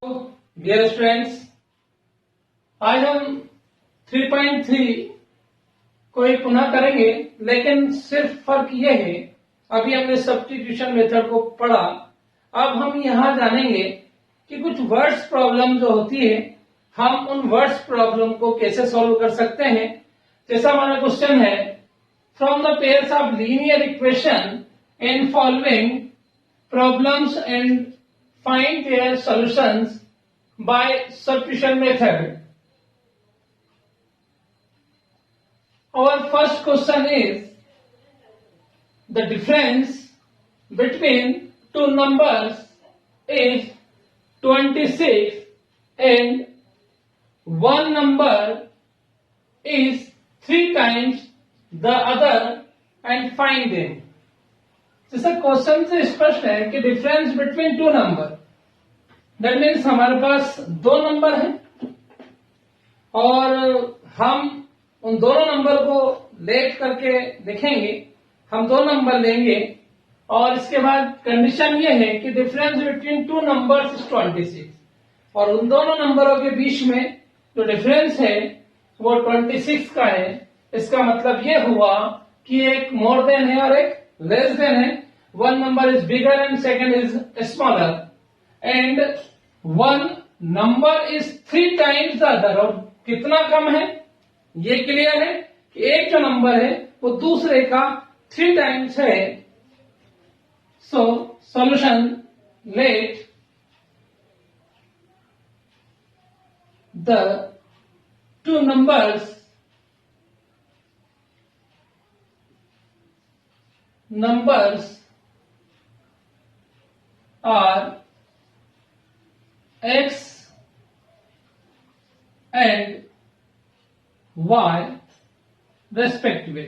Dear students, आज हम 3.3 को एक पुनः करेंगे, लेकिन सिर्फ फर्क ये है, अभी हमने सब्स्टिट्यूशन मेथड को पढ़ा। अब हम यहाँ जानेंगे कि कुछ वर्ड्स प्रॉब्लम जो होती है, हम उन वर्ड्स प्रॉब्लम को कैसे सॉल्व कर सकते हैं। जैसा हमारा क्वेश्चन है, from the pairs of linear equation in following problems and find their solutions by substitution method. Our first question is the difference between two numbers is 26 and one number is 3 times the other and find them. जैसा question से स्पष्ट है कि difference between two number, that means हमारे पास दो number हैं और हम उन दोनों नंबर को लेट करके देखेंगे। हम दो नंबर लेंगे और इसके बाद कंडीशन ये है कि difference between two numbers is 26 और उन दोनों नंबरों के बीच में जो डिफरेंस है वो 26 का है। इसका मतलब ये हुआ कि एक मोर देन है और एक लेस देन है। One number is bigger and second is smaller and one number is 3 times the other. और कितना कम है ये क्लियर है कि एक जो नंबर है वो दूसरे का 3 टाइम्स है। So solution, let the two numbers are x and y respectively.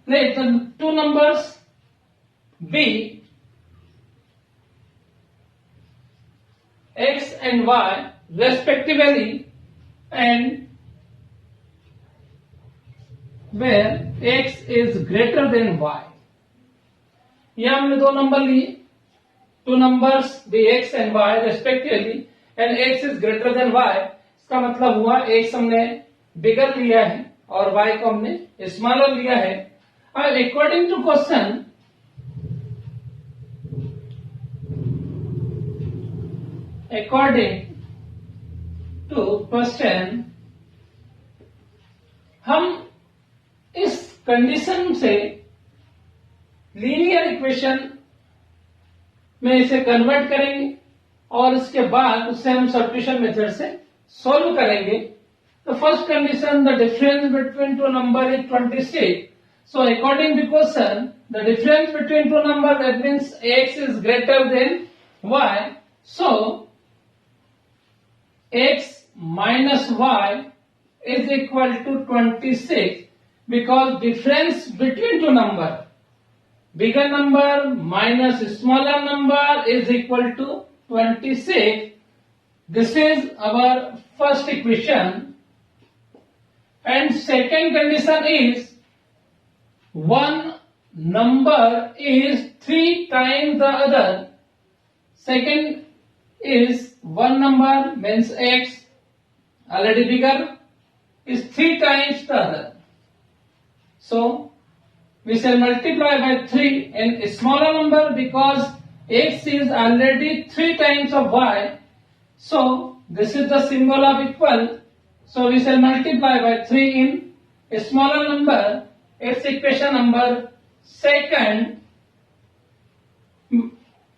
Let the two numbers be x and y respectively, and where x is greater than y. यहां हमने दो नंबर लिए, two numbers be x and y respectively and x is greater than y. इसका मतलब हुआ x हमने बिगर लिया है और वाई को हमने स्मॉलर लिया है। अब अकॉर्डिंग टू क्वेश्चन, हम इस कंडीशन से लीनियर इक्वेशन में इसे कन्वर्ट करेंगे और इसके बाद उससे हम सब्स्टिट्यूशन मेथड से सॉल्व करेंगे। तो first condition, the difference between two number is 26। So according to question, the difference between two number, that means x is greater than y। So x minus y is equal to 26 because difference between two number, bigger number minus smaller number is equal to 26. This is our first equation. And second condition is one number is 3 times the other. Second is one number means x, already bigger, is 3 times the other. So we shall multiply by 3 in a smaller number because x is already 3 times of y. So this is the symbol of equal. So we shall multiply by 3 in a smaller number. It's equation number second.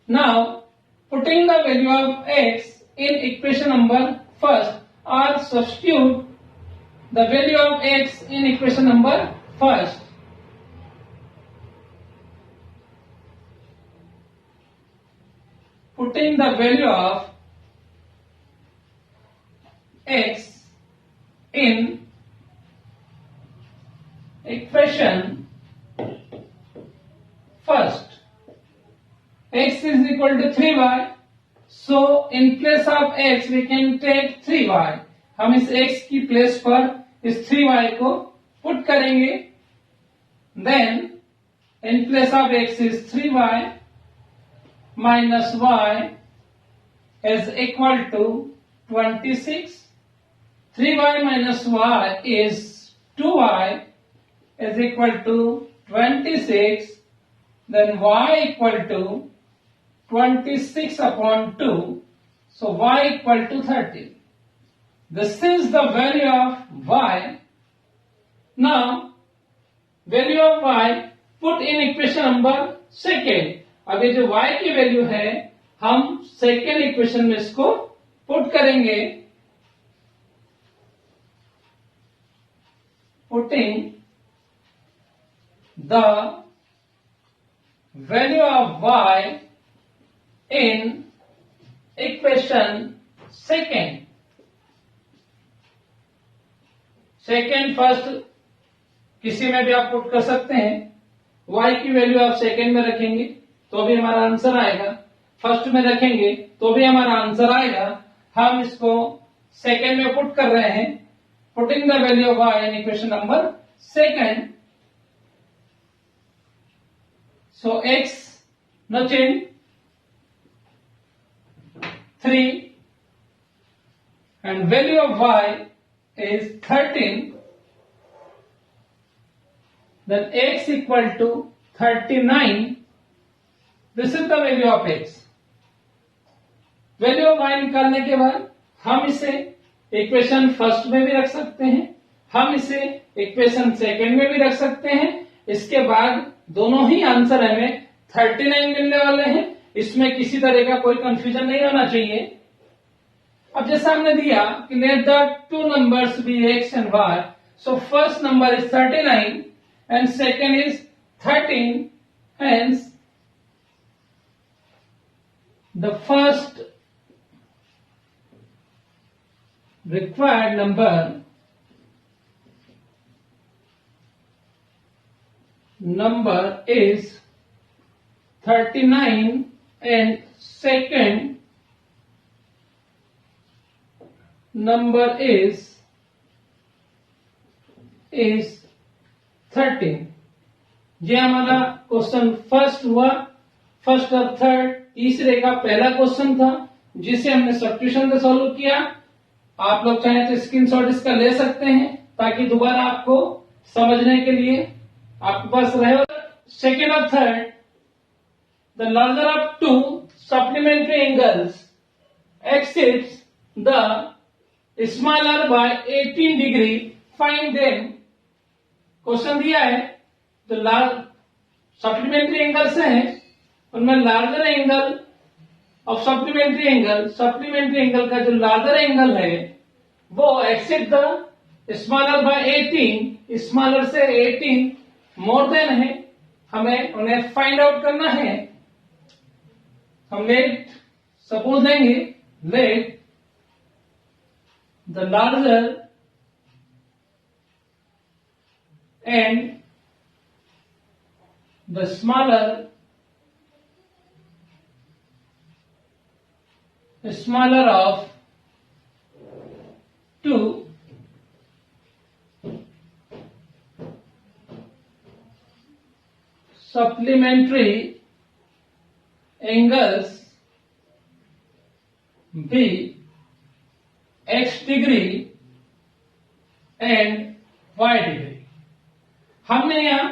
Now putting the value of x in equation number first, or substitute the value of x in equation number first. Putting the value of x in equation first, x is equal to 3y. So in place of x we can take 3y. हम इस x की place पर इस 3y को put करेंगे, then in place of x is 3y minus y is equal to 26. 3y minus y is 2y is equal to 26. Then y equal to 26 upon 2. So y equal to 30. This is the value of y. Now, value of y put in equation number second. अब ये जो y की value है हम second equation में इसको put करेंगे. Putting the value of y in equation second. Second first किसी में भी आप पुट कर सकते हैं. y की वैल्यू आप सेकेंड में रखेंगे तो भी हमारा आंसर आएगा. फर्स्ट में रखेंगे तो भी हमारा आंसर आएगा. हम इसको सेकेंड में पुट कर रहे हैं. Putting the value of y in equation number second. So x, no change, 3, and value of y is 13. Then x equal to 39. This is the value of x. Value of y निकालने के बाद हम इसे equation first में भी रख सकते हैं, हम इसे इक्वेशन सेकेंड में भी रख सकते हैं. इसके बाद दोनों ही आंसर हमें 39 मिलने वाले हैं. इसमें किसी तरह का कोई कंफ्यूजन नहीं होना चाहिए. अब जैसा हमने दिया कि let the two numbers be x and y. So first number is 39 and second is 13. Hence the first required number is 39 and second number is 13. ये हमारा क्वेश्चन फर्स्ट हुआ. फर्स्ट और थर्ड तीसरे का पहला क्वेश्चन था जिसे हमने सब्स्टिट्यूशन से सॉल्व किया. आप लोग चाहें तो स्क्रीनशॉट इसका ले सकते हैं ताकि दोबारा आपको समझने के लिए आपके पास रहे. सेकेंड और third, the larger of two supplementary angles exceeds the smaller by 18 degree. Find them. Question दिया है तो सप्लीमेंट्री एंगल्स हैं, उनमें larger angle of supplementary angle का जो लार्जर एंगल है वो exceed the smaller by 18. Smaller से 18 मोर देन है. हमें उन्हें फाइंड आउट करना है. हम लेट सपोज देंगे let the larger and the smaller of two supplementary angles be x degree and y degree. हमने यहाँ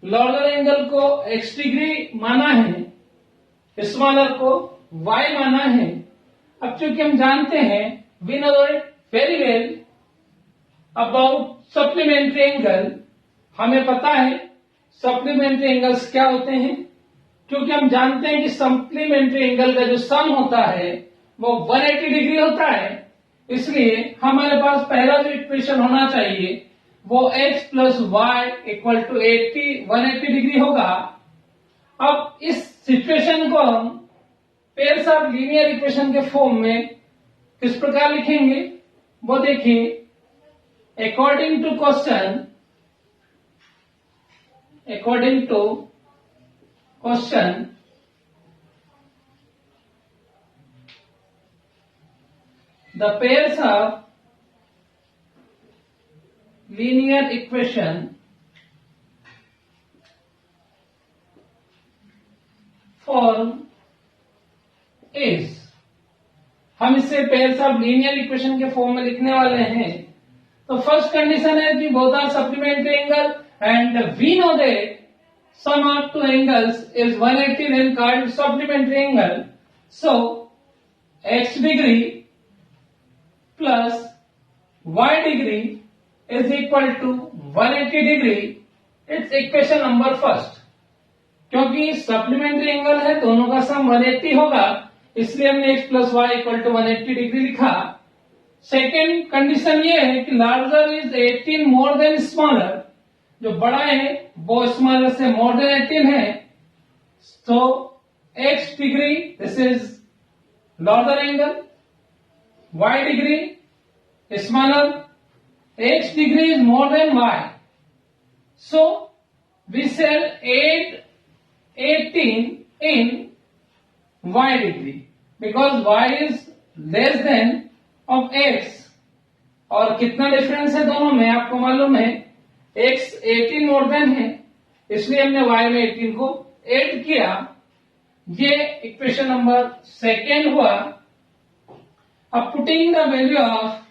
लार्जर एंगल को x डिग्री माना है, स्मॉलर को y माना है. अब चूंकि हम जानते हैं we know very well about supplementary angle, हमें पता है सप्लीमेंट्री एंगल्स क्या होते हैं. क्योंकि हम जानते हैं कि सप्लीमेंट्री एंगल का जो सम होता है वो 180 डिग्री होता है. इसलिए हमारे पास पहला जो इक्वेशन होना चाहिए वो x plus y equal to 180 degree होगा. अब इस सिचुएशन को हम पेयर्स ऑफ लीनियर इक्वेशन के फॉर्म में किस प्रकार लिखेंगे वो देखिए. According to question the pairs of linear equation form is, हम इसे पेयर्स ऑफ लीनियर इक्वेशन के फॉर्म में लिखने वाले हैं। तो फर्स्ट कंडीशन है कि both are supplementary angle and we know that sum of two angles is 180 then called supplementary angle. So x degree plus y degree is equal to 180 degree. It's equation number first. क्योंकि supplementary angle है दोनों का sum 180 होगा, इसलिए हमने x plus y equal to 180 degree लिखा। Second condition ये है कि larger is 18 more than smaller, जो बड़ा है वो स्मॉलर से मोर देन 18 है। तो x degree this is larger angle, y degree smaller, x degree is more than y, so we shall add 18 in y degree because y is less than of x। और कितना difference है दोनों में आपको मालूम है, x 18 मोर देन है, इसलिए हमने y में 18 को ऐड किया। ये इक्वेशन नंबर सेकेंड हुआ। अब putting the value of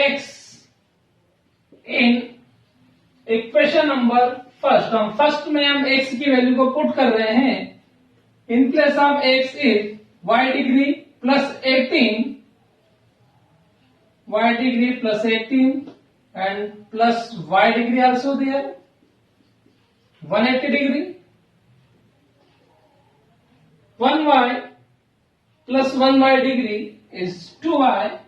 x in equation number first, हम फर्स्ट में हम x की वैल्यू को पुट कर रहे हैं। इन place of x is y degree plus 18, y degree plus 18 and plus y degree also there, 180 degree, 1y plus 1y degree is 2y,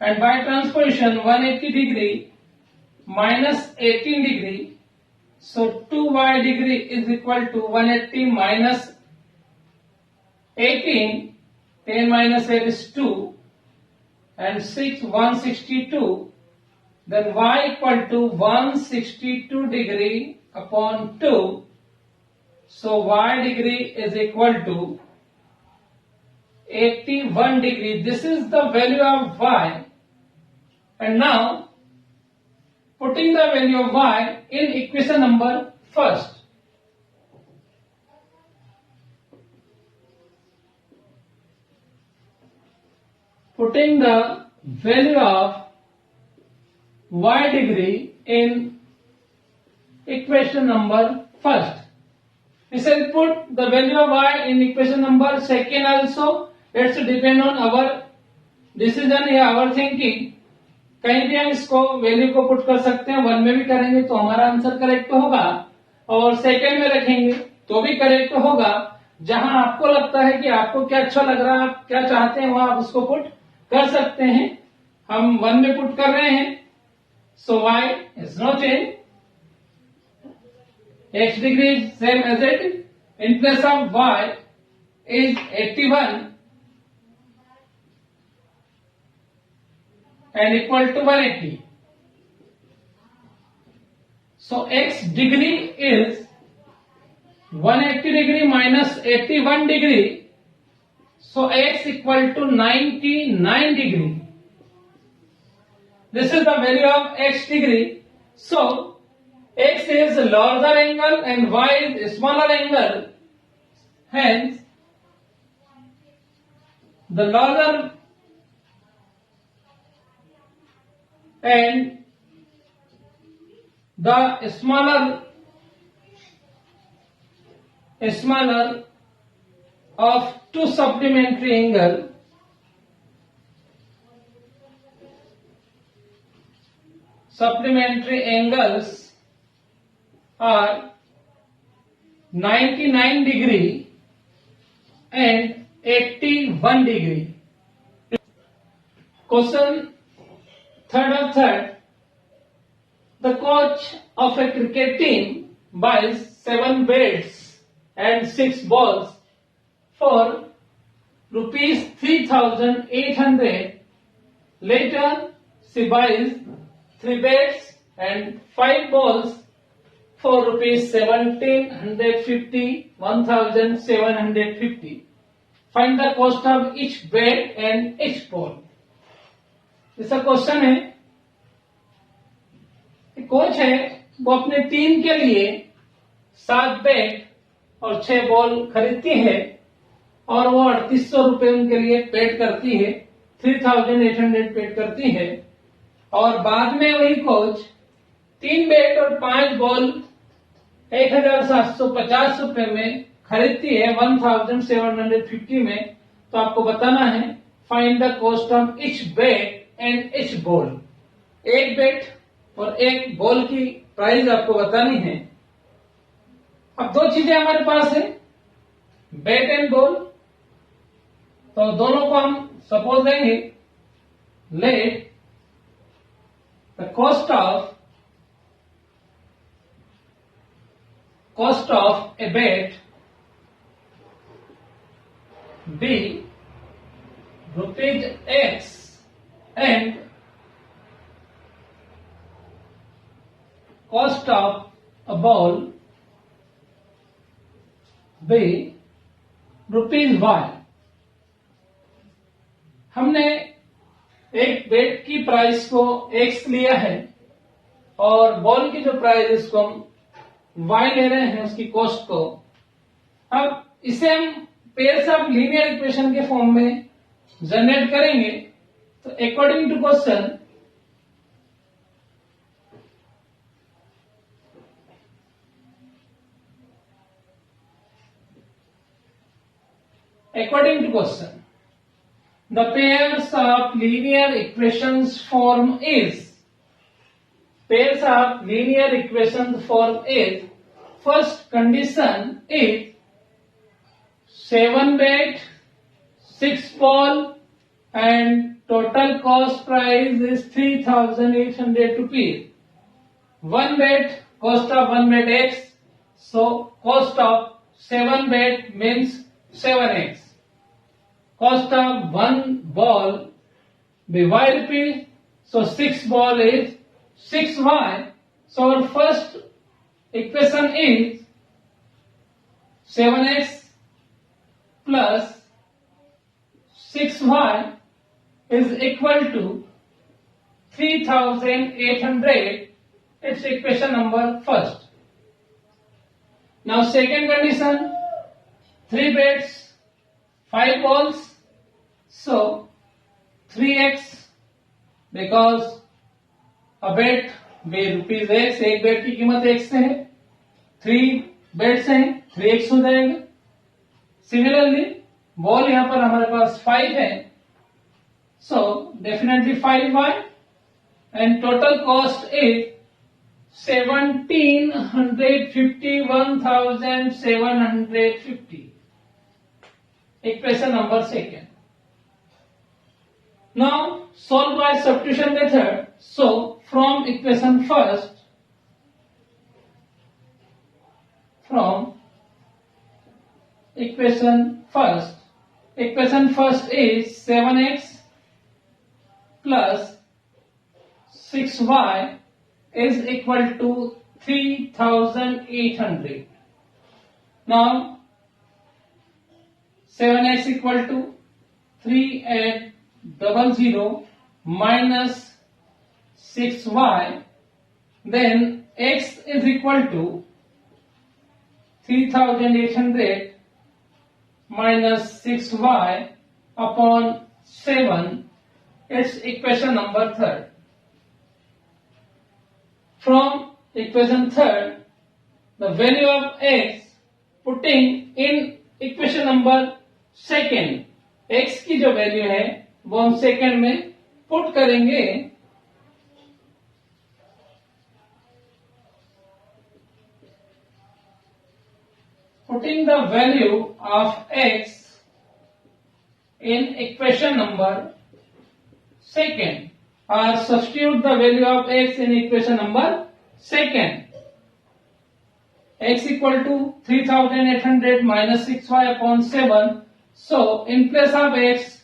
and by transposition 180 degree minus 18 degree, so 2y degree is equal to 180 minus 18, 10 minus 8 is 2, and 6, 162, then y equal to 162 degree upon 2, so y degree is equal to 81 degree. This is the value of y, and now putting the value of y in equation number first. Putting the value of y degree in equation number first. We shall put the value of y in equation number second also. It's depend on our decision या our thinking. कहीं भी हम इसको value को put कर सकते हैं, one में भी करेंगे तो हमारा आंसर करेक्ट होगा, और सेकेंड में रखेंगे तो भी करेक्ट होगा। जहां आपको लगता है कि आपको क्या अच्छा लग रहा है, आप क्या चाहते हैं, वहां आप उसको पुट कर सकते हैं। हम वन में पुट कर रहे हैं, so y is no change, x degree is same as it, in place of y is 81 and equal to 180. So x degree is 180 degree minus 81 degree. So x equal to 99 degree. This is the value of x degree. So x is larger angle and y is smaller angle. Hence, the larger and the smaller of two supplementary angles are 99 degree and 81 degree. Question third, the coach of a cricket team buys 7 bats and 6 balls for rupees 3,800. Later, she buys 3 bats and 5 balls for rupees 1,750, 1,750. Find the cost of each bat and each ball. इसका question है, coach है वो अपने team के लिए 7 bat और 6 ball खरीदती है और वो 3800 रुपये उनके लिए पेड करती है, 3800 पेड करती है। और बाद में वही कोच 3 बैट और 5 बॉल 1750 रुपये में खरीदती है, 1750 में। तो आपको बताना है find the cost of each bat and each ball. एक बैट और एक बॉल की प्राइस आपको बतानी है। अब 2 चीजें हमारे पास है, बैट एंड बॉल, तो दोनों को हम सपोज देंगे। Let the cost of a bat be rupees X and cost of a ball be rupees Y। हमने एक बैट की प्राइस को X लिया है और बॉल की जो प्राइस इसको हम Y ले रहे हैं, उसकी कॉस्ट को। अब इसे हम पेयर्स ऑफ लीनियर इक्वेशन के फॉर्म में जनरेट करेंगे। तो according to question the pairs of linear equations form is first condition is 7 bat, 6 ball and total cost price is 3800 rupees. 1 bat, cost of 1 bat X, so cost of 7 bat means 7X. Cost of 1 ball be Y rupees, so 6 ball is 6Y. So our first equation is 7X plus 6Y is equal to 3800. It's equation number first. Now second condition, 3 bats, 5 balls, so 3x because a bet be rupees x, एक bet की कीमत x है, 3 bets हैं, 3x हो जाएगा। Similarly ball यहां पर हमारे पास 5 है, so definitely 5y and total cost is 1750 equation number second. Now solve by substitution method. So from equation first, equation first is 7x plus 6y is equal to 3800. Now 7x equal to 3800 minus 6y, then x is equal to 3800 minus 6y upon 7. It's equation number third. From equation third, the value of x putting in equation number second, x की जो value है वो हम second में put करेंगे। Putting the value of x in equation number second, or substitute the value of x in equation number second. X equal to 3800 minus 6y upon 7. So in place of x,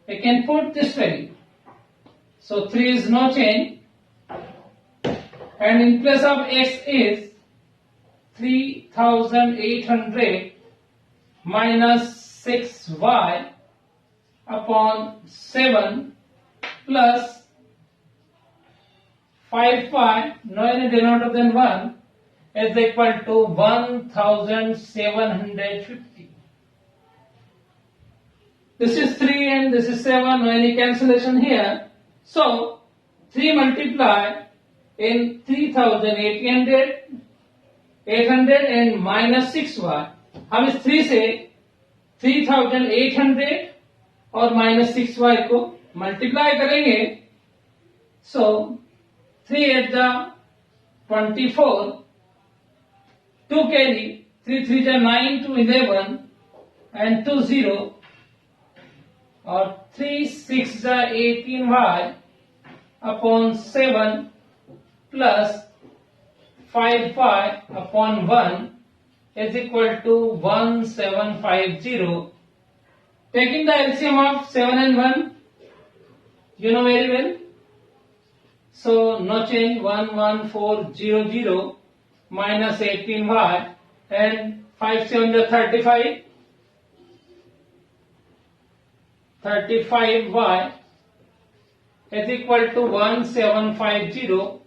we can put this value. So 3 is no change, and in place of x is 3800 minus 6y upon 7 plus 5 no any denominator than 1 is equal to 1750. This is 3 and this is 7, no any cancellation here. So 3 multiply in 3800 and minus 6y. हम इस 3 से 3800 और minus 6y को multiply करेंगे. सो 3 8 जा 24, 2 carry, 3 3 जा 9 to 11 and 2 0, और 3 6 जा 18y upon 7 plus 5y upon 1 is equal to 1750. Taking the LCM of 7 and 1, you know very well. So no change, 11400 minus 18y and 5 7 is 35. 35y is equal to 1750.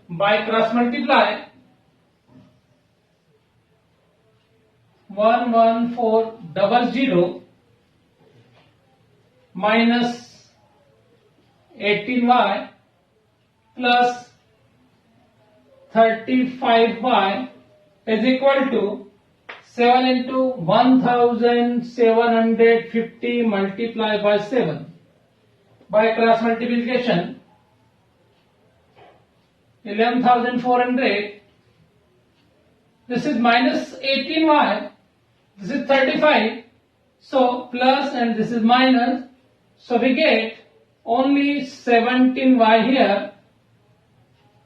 By cross multiply, 11400 minus 18y plus 35y is equal to 7 into 1750 multiplied by 7. By cross multiplication, 11,400. This is minus 18y. This is 35. So plus and this is minus. So we get only 17y here.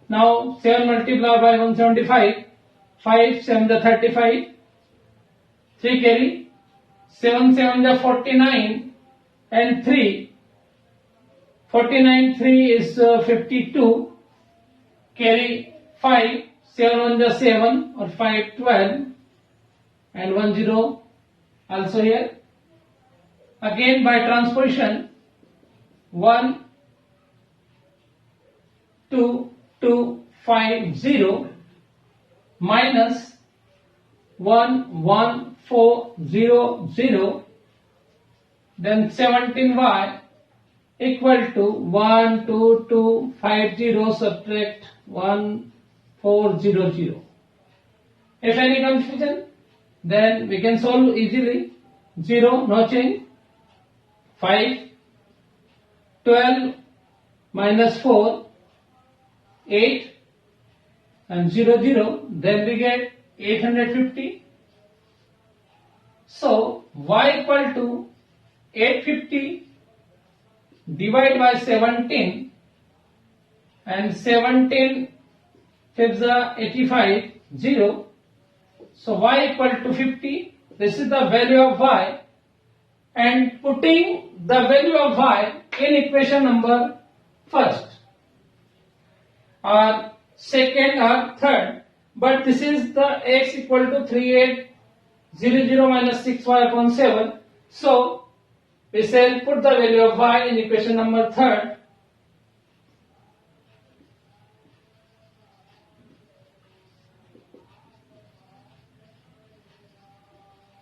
Now 7 multiplied by 175. 5 7 the 35. 3 carry. 7 7 the 49 and 3. 49 3 is 52. Carry 5, 7 1 the 7 or 5 12 and 1 0 also here. Again by transposition, 1 2 2 5 0 minus 1 1 4 0 0, then 17y equal to 1 2 2 5 0 subtract 1 4 0 0. If any confusion, then we can solve easily. 0 no change. 5 12 minus 4 8 and 0 0, then we get 850. So y equal to 850 divide by 17 and 17 fifths are 85 0. So y equal to 50. This is the value of y, and putting the value of y in equation number first or second or third, but this is the x equal to 3800 minus 6y upon 7. So we shall put the value of y in equation number third.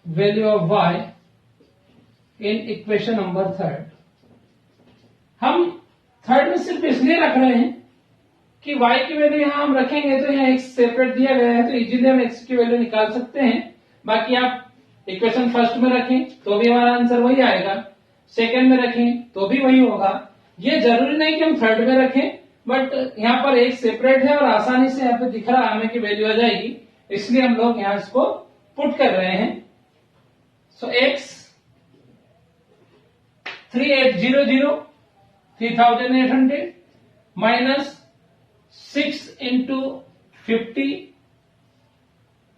Value of y in equation number third. हम third में सिर्फ इसलिए रख रहे हैं कि y की value यहाँ हम रखेंगे तो यहाँ x सेपरेट दिया गया है, तो इजीली हम x की वैल्यू निकाल सकते हैं. बाकी आप इक्वेशन फर्स्ट में रखें तो भी हमारा आंसर वही आएगा, सेकंड में रखें तो भी वही होगा. ये जरूरी नहीं कि हम थर्ड में रखें, बट यहाँ पर एक सेपरेट है और आसानी से यहाँ पे दिख रहा है हमें कि वैल्यू आ जाएगी, इसलिए हम लोग यहाँ इसको पुट कर रहे हैं. सो x 3800 3800 minus 6 into 50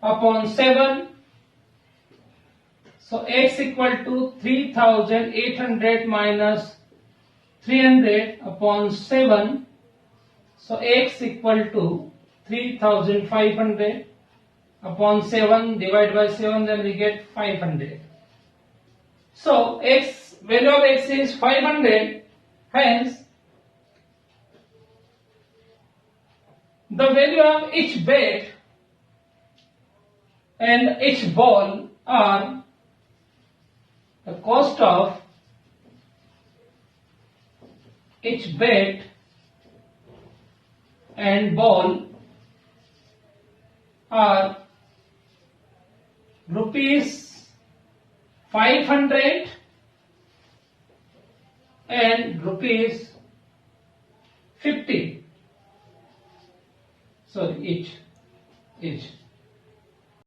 upon 7. So x equal to 3800 minus 300 upon 7. So x equal to 3500 upon 7 divided by 7, then we get 500. So x, value of x is 500, hence the value of each bat and each ball are the cost of each bat and ball are rupees 500 and rupees 50. Sorry, each.